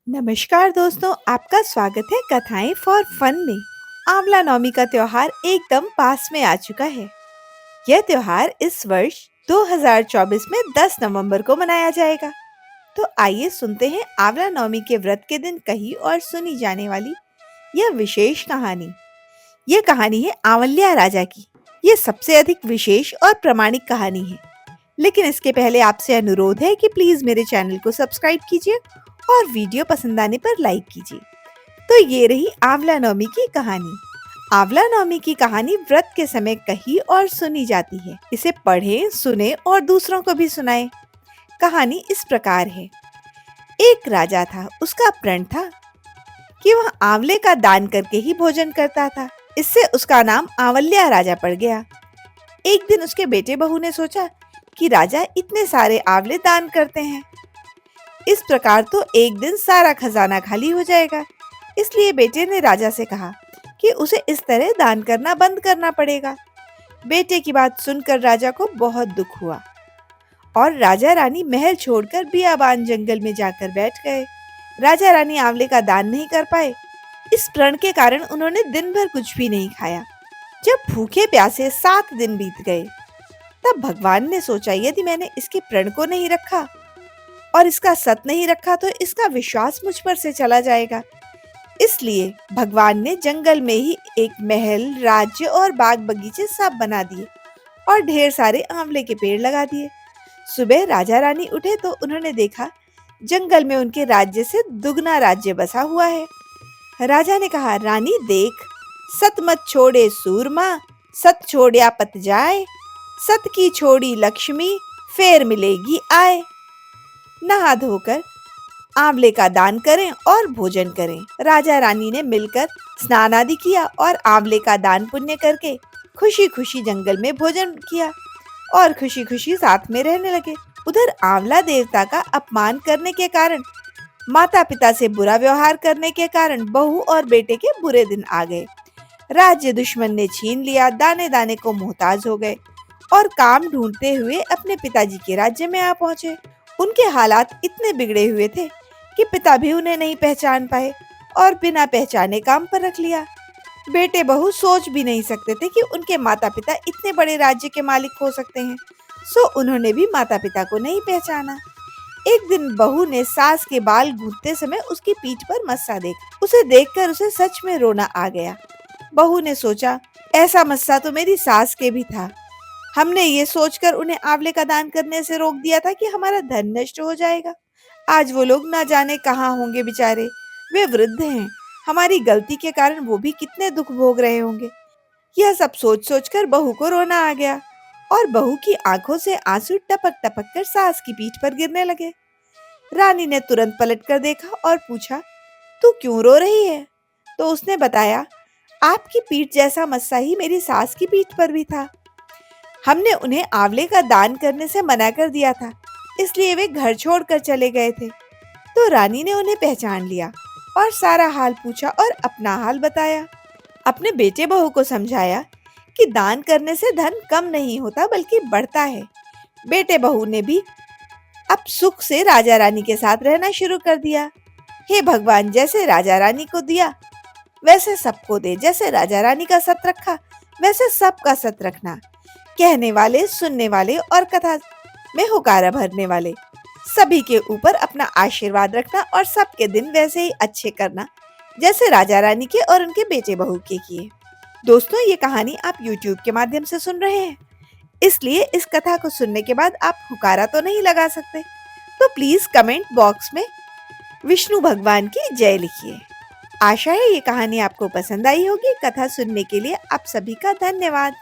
नमस्कार दोस्तों, आपका स्वागत है कथाएं फॉर फन में। आंवला नवमी का त्योहार एकदम पास में आ चुका है। यह त्योहार इस वर्ष 2024 में 10 नवंबर को मनाया जाएगा। तो आइए सुनते हैं आंवला नवमी के व्रत के दिन कही और सुनी जाने वाली यह विशेष कहानी। यह कहानी है आंवल्या राजा की। यह सबसे अधिक विशेष और प्रामाणिक कहानी है। लेकिन इसके पहले आपसे अनुरोध है कि प्लीज मेरे चैनल को सब्सक्राइब कीजिए और वीडियो पसंद आने पर लाइक कीजिए। तो ये रही आंवला नवमी की कहानी। आंवला नवमी की कहानी व्रत के समय कही और सुनी जाती है। इसे पढ़ें, सुने और दूसरों को भी सुनाएं। कहानी इस प्रकार है। एक राजा था, उसका प्रण था कि वह आंवले का दान करके ही भोजन करता था। इससे उसका नाम आंवल्या राजा पड़ गया। एक दिन उसके बेटे बहू ने सोचा कि राजा इतने सारे आंवले दान करते हैं, इस प्रकार तो एक दिन सारा खजाना खाली हो जाएगा। इसलिए बेटे ने राजा से कहा कि उसे इस तरह दान करना बंद करना पड़ेगा। बेटे की बात सुनकर राजा को बहुत दुख हुआ और राजा रानी महल छोड़कर बियाबान जंगल में जाकर बैठ गए। राजा रानी आंवले का दान नहीं कर पाए। इस प्रण के कारण उन्होंने दिन भर कुछ भी नहीं खाया। जब भूखे प्यासे 7 दिन बीत गए, तब भगवान ने सोचा यदि मैंने इसके प्रण को नहीं रखा और इसका सत नहीं रखा तो इसका विश्वास मुझ पर से चला जाएगा। इसलिए भगवान ने जंगल में ही एक महल, राज्य और बाग बगीचे सब बना दिए और ढेर सारे आंवले के पेड़ लगा दिए। सुबह राजा रानी उठे तो उन्होंने देखा जंगल में उनके राज्य से दुगना राज्य बसा हुआ है। राजा ने कहा, रानी देख, सत मत छोड़े सूरमा, सत छोड़या पत जाए, सत की छोड़ी लक्ष्मी, फेर मिलेगी आए। नहा धोकर आंवले का दान करें और भोजन करें। राजा रानी ने मिलकर स्नान आदि किया और आंवले का दान पुण्य करके खुशी खुशी जंगल में भोजन किया और खुशी खुशी साथ में रहने लगे। उधर आंवला देवता का अपमान करने के कारण, माता पिता से बुरा व्यवहार करने के कारण बहू और बेटे के बुरे दिन आ गए। राज्य दुश्मन ने छीन लिया, दाने दाने को मोहताज हो गए और काम ढूंढते हुए अपने पिताजी के राज्य में आ पहुंचे। उनके हालात इतने बिगड़े हुए थे कि पिता भी उन्हें नहीं पहचान पाए और बिना पहचाने काम पर रख लिया। बेटे बहू सोच भी नहीं सकते थे कि उनके माता पिता इतने बड़े राज्य के मालिक हो सकते हैं, सो उन्होंने भी माता पिता को नहीं पहचाना। एक दिन बहू ने सास के बाल गूंथते समय उसकी पीठ पर मस्सा देखा। उसे देखकर उसे सच में रोना आ गया। बहू ने सोचा, ऐसा मस्सा तो मेरी सास के भी था। हमने ये सोचकर उन्हें आंवले का दान करने से रोक दिया था कि हमारा धन नष्ट हो जाएगा। आज वो लोग ना जाने कहाँ होंगे बेचारे। वे वृद्ध हैं। हमारी गलती के कारण वो भी कितने दुख भोग रहे होंगे। यह सब सोच सोचकर बहू को रोना आ गया और बहू की आंखों से आंसू टपक टपक कर सास की पीठ पर गिरने लगे। रानी ने तुरंत पलटकर देखा और पूछा, तू क्यों रो रही है? तो उसने बताया, आपकी पीठ जैसा मस्सा ही मेरी सास की पीठ पर भी था। हमने उन्हें आंवले का दान करने से मना कर दिया था, इसलिए वे घर छोड़कर चले गए थे। तो रानी ने उन्हें पहचान लिया और सारा हाल पूछा और अपना हाल बताया। अपने बेटे बहू को समझाया कि दान करने से धन कम नहीं होता बल्कि बढ़ता है। बेटे बहू ने भी अब सुख से राजा रानी के साथ रहना शुरू कर दिया। हे भगवान, जैसे राजा रानी को दिया वैसे सबको दे, जैसे राजा रानी का सत रखा वैसे सबका सत रखना। कहने वाले, सुनने वाले और कथा में हुकारा भरने वाले सभी के ऊपर अपना आशीर्वाद रखना और सबके दिन वैसे ही अच्छे करना जैसे राजा रानी के और उनके बेटे बहू के किए। दोस्तों, ये कहानी आप YouTube के माध्यम से सुन रहे हैं, इसलिए इस कथा को सुनने के बाद आप हुकारा तो नहीं लगा सकते। तो प्लीज कमेंट बॉक्स में विष्णु भगवान की जय लिखिए। आशा है ये कहानी आपको पसंद आई होगी। कथा सुनने के लिए आप सभी का धन्यवाद।